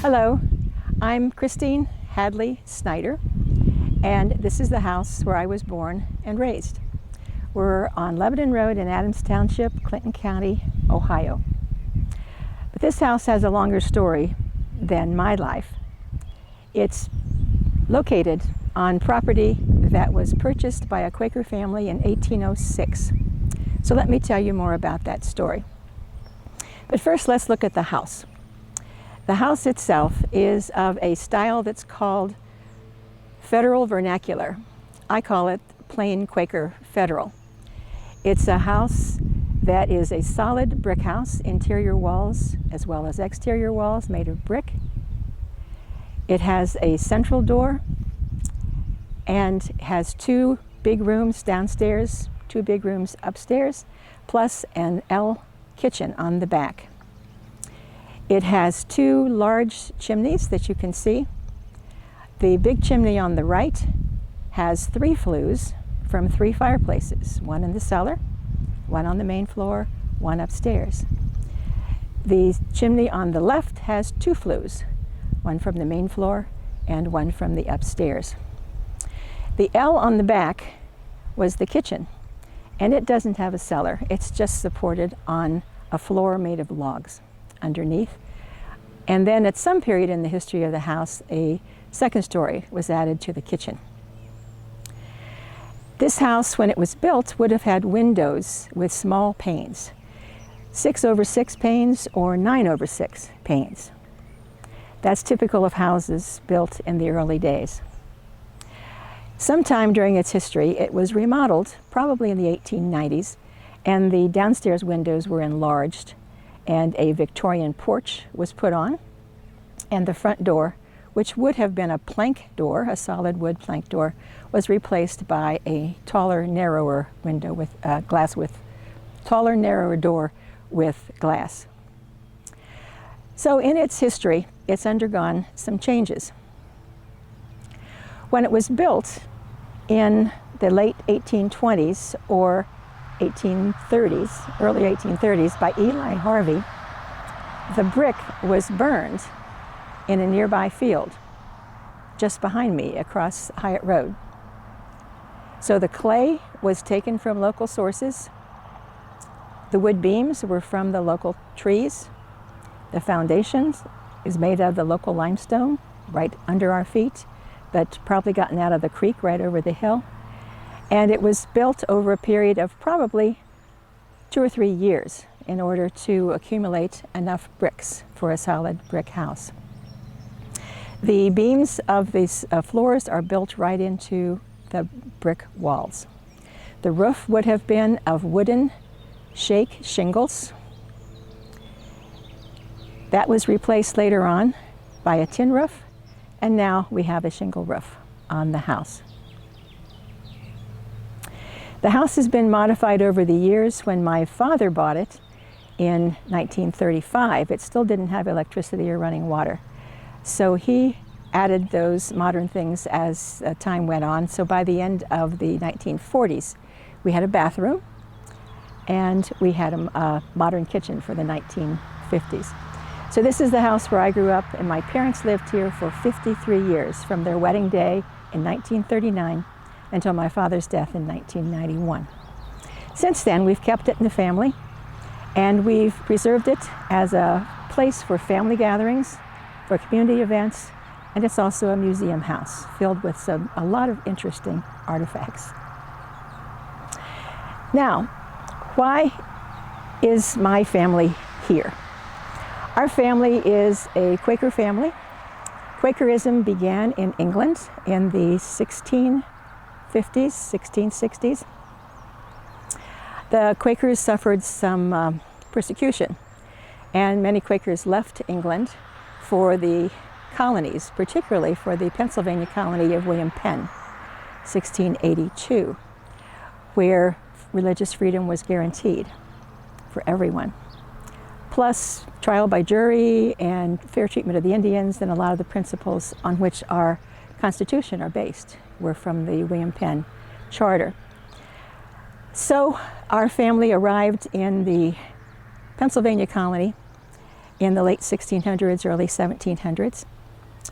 Hello, I'm Christine Hadley Snyder, and this is the house where I was born and raised. We're on Lebanon Road in Adams Township, Clinton County, Ohio. But this house has a longer story than my life. It's located on property that was purchased by a Quaker family in 1806. So let me tell you more about that story. But first, let's look at the house. The house itself is of a style that's called Federal Vernacular. I call it plain Quaker Federal. It's a house that is a solid brick house, interior walls as well as exterior walls made of brick. It has a central door and has two big rooms downstairs, two big rooms upstairs, plus an L kitchen on the back. It has two large chimneys that you can see. The big chimney on the right has three flues from three fireplaces, one in the cellar, one on the main floor, one upstairs. The chimney on the left has two flues, one from the main floor and one from the upstairs. The L on the back was the kitchen, and it doesn't have a cellar. It's just supported on a floor made of logs underneath. And then at some period in the history of the house, a second story was added to the kitchen. This house, when it was built, would have had windows with small panes, 6/6 panes or 9/6 panes. That's typical of houses built in the early days. Sometime during its history, it was remodeled, probably in the 1890s, and the downstairs windows were enlarged, and a Victorian porch was put on, and the front door, which would have been a plank door, a solid wood plank door, was replaced by a taller, narrower window with taller, narrower door with glass. So in its history, it's undergone some changes. When it was built in the late 1820s or 1830s, early 1830s, by Eli Harvey, the brick was burned in a nearby field just behind me across Hyatt Road. So the clay was taken from local sources. The wood beams were from the local trees. The foundations is made out of the local limestone right under our feet, but probably gotten out of the creek right over the hill. And it was built over a period of probably 2 or 3 years in order to accumulate enough bricks for a solid brick house. The beams of these floors are built right into the brick walls. The roof would have been of wooden shake shingles. That was replaced later on by a tin roof, and now we have a shingle roof on the house. The house has been modified over the years. When my father bought it in 1935, it still didn't have electricity or running water. So he added those modern things as time went on. So by the end of the 1940s, we had a bathroom and we had a modern kitchen for the 1950s. So this is the house where I grew up, and my parents lived here for 53 years, from their wedding day in 1939 until my father's death in 1991. Since then, we've kept it in the family, and we've preserved it as a place for family gatherings, for community events, and it's also a museum house filled with a lot of interesting artifacts. Now, why is my family here? Our family is a Quaker family. Quakerism began in England in the 1660s. The Quakers suffered some persecution, and many Quakers left England for the colonies, particularly for the Pennsylvania colony of William Penn, 1682, where religious freedom was guaranteed for everyone. Plus trial by jury and fair treatment of the Indians, and a lot of the principles on which our Constitution are based were from the William Penn Charter. So our family arrived in the Pennsylvania colony in the late 1600s, early 1700s,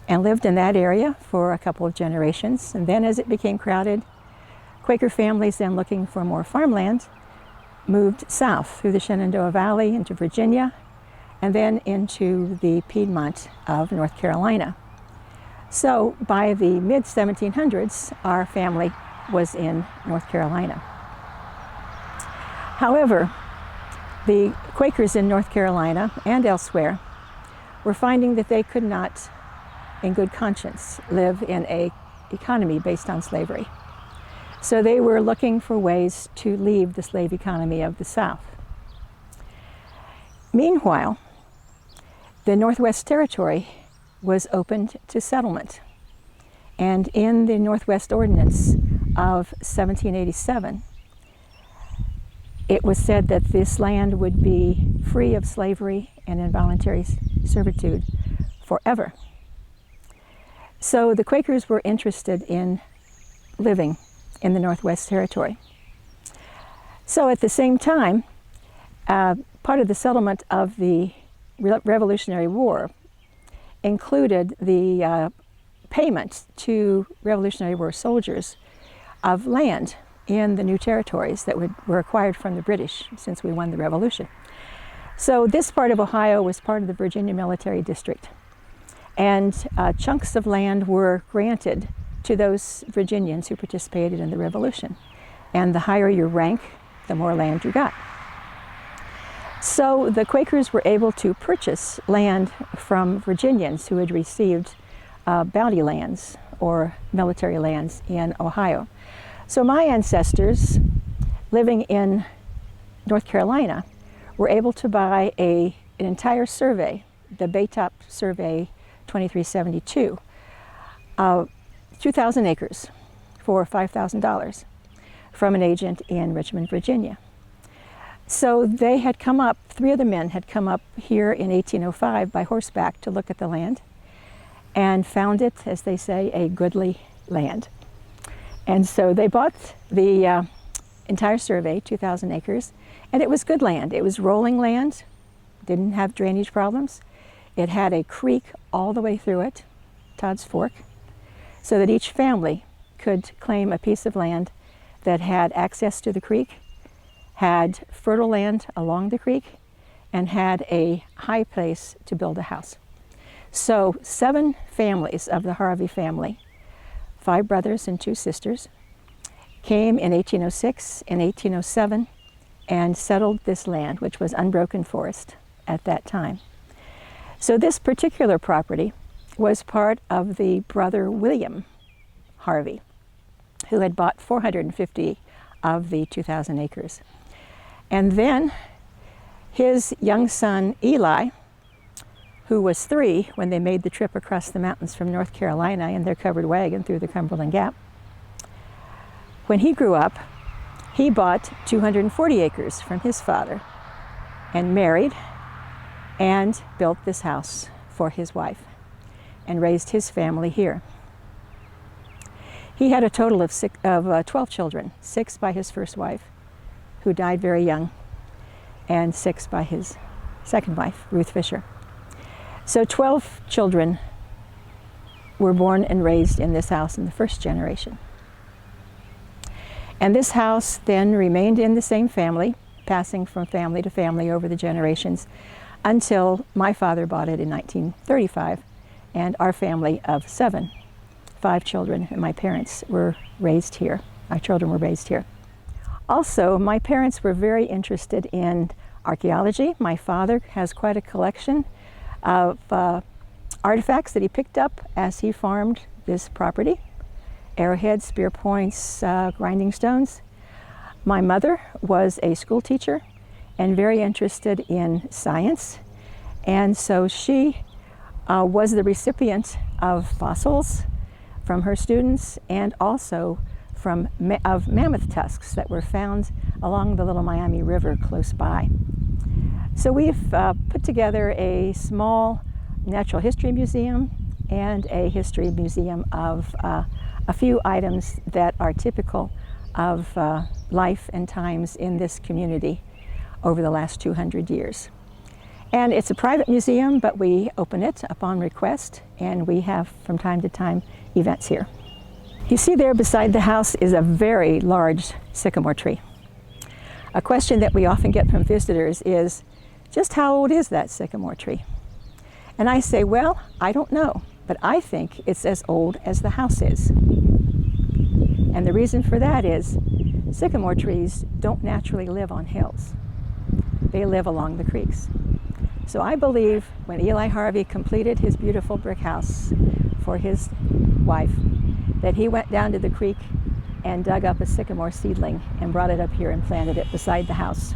and lived in that area for a couple of generations. And then as it became crowded, Quaker families then looking for more farmland moved south through the Shenandoah Valley into Virginia and then into the Piedmont of North Carolina. So by the mid-1700s, our family was in North Carolina. However, the Quakers in North Carolina and elsewhere were finding that they could not, in good conscience, live in an economy based on slavery. So they were looking for ways to leave the slave economy of the South. Meanwhile, the Northwest Territory was opened to settlement. And in the Northwest Ordinance of 1787, it was said that this land would be free of slavery and involuntary servitude forever. So the Quakers were interested in living in the Northwest Territory. So at the same time, part of the settlement of the Revolutionary War included the payment to Revolutionary War soldiers of land in the new territories that were acquired from the British since we won the Revolution. So this part of Ohio was part of the Virginia Military District, and chunks of land were granted to those Virginians who participated in the Revolution. And the higher your rank, the more land you got. So the Quakers were able to purchase land from Virginians who had received bounty lands or military lands in Ohio. So my ancestors living in North Carolina were able to buy an entire survey, the Baytop Survey 2372, 2,000 acres for $5,000 from an agent in Richmond, Virginia. So they had come up, three of the men had come up here in 1805 by horseback to look at the land and found it, as they say, a goodly land. And so they bought the entire survey, 2,000 acres, and it was good land. It was rolling land, didn't have drainage problems. It had a creek all the way through it, Todd's Fork, so that each family could claim a piece of land that had access to the creek, had fertile land along the creek, and had a high place to build a house. So 7 families of the Harvey family, 5 brothers and 2 sisters, came in 1806 and 1807 and settled this land, which was unbroken forest at that time. So this particular property was part of the brother William Harvey, who had bought 450 of the 2,000 acres. And then his young son Eli, who was 3 when they made the trip across the mountains from North Carolina in their covered wagon through the Cumberland Gap, when he grew up, he bought 240 acres from his father and married and built this house for his wife and raised his family here. He had a total of 12 children, 6 by his first wife, who died very young, and 6 by his second wife, Ruth Fisher. So 12 children were born and raised in this house in the first generation. And this house then remained in the same family, passing from family to family over the generations, until my father bought it in 1935, and our family of 7, 5 children, and my parents were raised here. Our children were raised here. Also, my parents were very interested in archaeology. My father has quite a collection of artifacts that he picked up as he farmed this property: arrowheads, spear points, grinding stones. My mother was a school teacher and very interested in science, and so she was the recipient of fossils from her students and also of mammoth tusks that were found along the Little Miami River close by. So we've put together a small natural history museum and a history museum of a few items that are typical of life and times in this community over the last 200 years. And it's a private museum, but we open it upon request, and we have from time to time events here. You see there beside the house is a very large sycamore tree. A question that we often get from visitors is, just how old is that sycamore tree? And I say, well, I don't know, but I think it's as old as the house is. And the reason for that is sycamore trees don't naturally live on hills. They live along the creeks. So I believe when Eli Harvey completed his beautiful brick house for his wife, that he went down to the creek and dug up a sycamore seedling and brought it up here and planted it beside the house.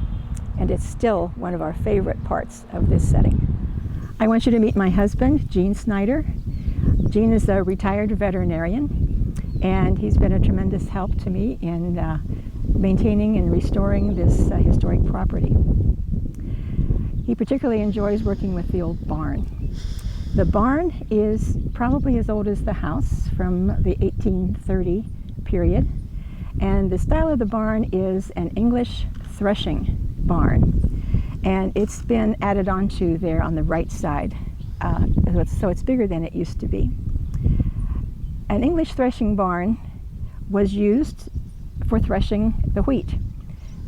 And it's still one of our favorite parts of this setting. I want you to meet my husband, Gene Snyder. Gene is a retired veterinarian, and he's been a tremendous help to me in maintaining and restoring this historic property. He particularly enjoys working with the old barn. The barn is probably as old as the house, from the 1830 period, and the style of the barn is an English threshing barn, and it's been added onto there on the right side, so it's bigger than it used to be. An English threshing barn was used for threshing the wheat.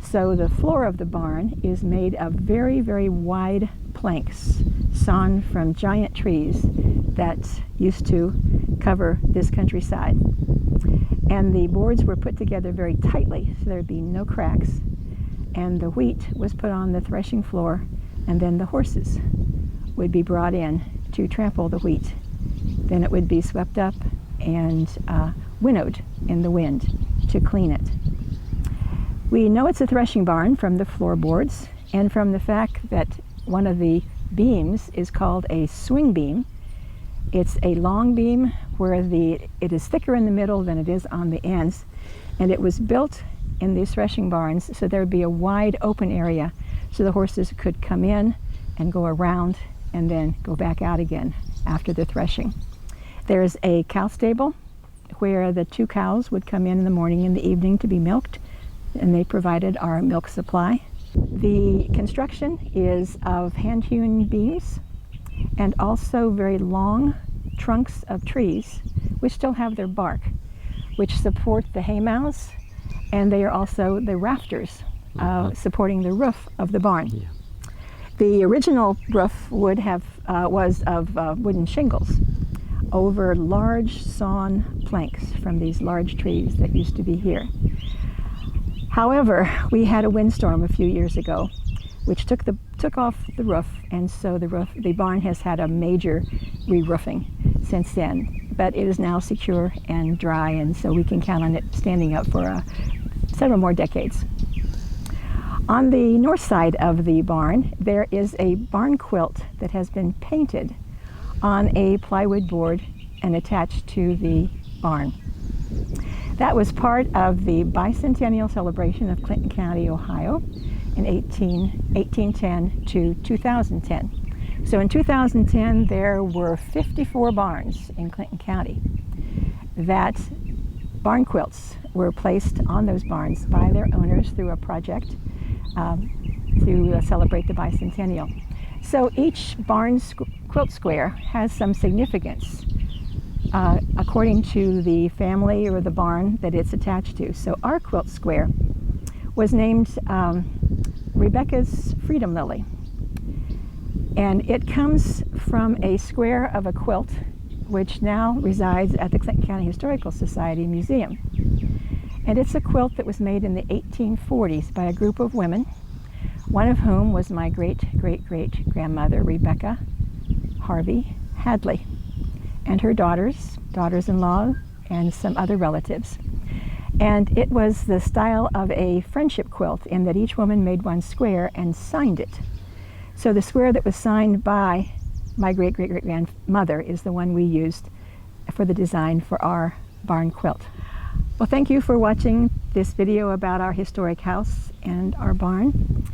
So the floor of the barn is made of very, very wide planks sawn from giant trees that used to cover this countryside. And the boards were put together very tightly so there'd be no cracks. And the wheat was put on the threshing floor, and then the horses would be brought in to trample the wheat. Then it would be swept up and winnowed in the wind to clean it. We know it's a threshing barn from the floorboards and from the fact that one of the beams is called a swing beam. It's a long beam where it is thicker in the middle than it is on the ends, and it was built in these threshing barns so there would be a wide open area so the horses could come in and go around and then go back out again after the threshing. There's a cow stable where the 2 cows would come in the morning and the evening to be milked, and they provided our milk supply. The construction is of hand-hewn beams and also very long trunks of trees which still have their bark, which support the hay mows, and they are also the rafters supporting the roof of the barn. Yeah. The original roof was of wooden shingles over large sawn planks from these large trees that used to be here. However, we had a windstorm a few years ago which took off the roof, and so the barn has had a major re-roofing since then. But it is now secure and dry, and so we can count on it standing up for several more decades. On the north side of the barn, there is a barn quilt that has been painted on a plywood board and attached to the barn. That was part of the bicentennial celebration of Clinton County, Ohio in 1810 to 2010. So in 2010, there were 54 barns in Clinton County. That barn quilts were placed on those barns by their owners through a project to celebrate the bicentennial. So each barn quilt square has some significance according to the family or the barn that it's attached to. So our quilt square was named Rebecca's Freedom Lily, and it comes from a square of a quilt which now resides at the Clinton County Historical Society Museum. And it's a quilt that was made in the 1840s by a group of women, one of whom was my great-great-great-grandmother, Rebecca Harvey Hadley, and her daughters-in-law, and some other relatives. And it was the style of a friendship quilt in that each woman made one square and signed it. So the square that was signed by my great-great-great-grandmother is the one we used for the design for our barn quilt. Well, thank you for watching this video about our historic house and our barn.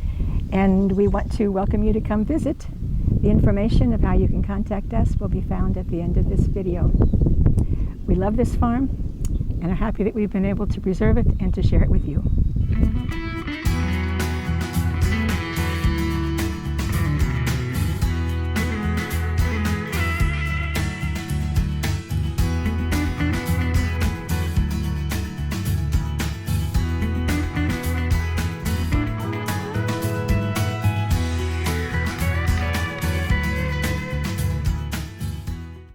And we want to welcome you to come visit. The information of how you can contact us will be found at the end of this video. We love this farm and are happy that we've been able to preserve it and to share it with you.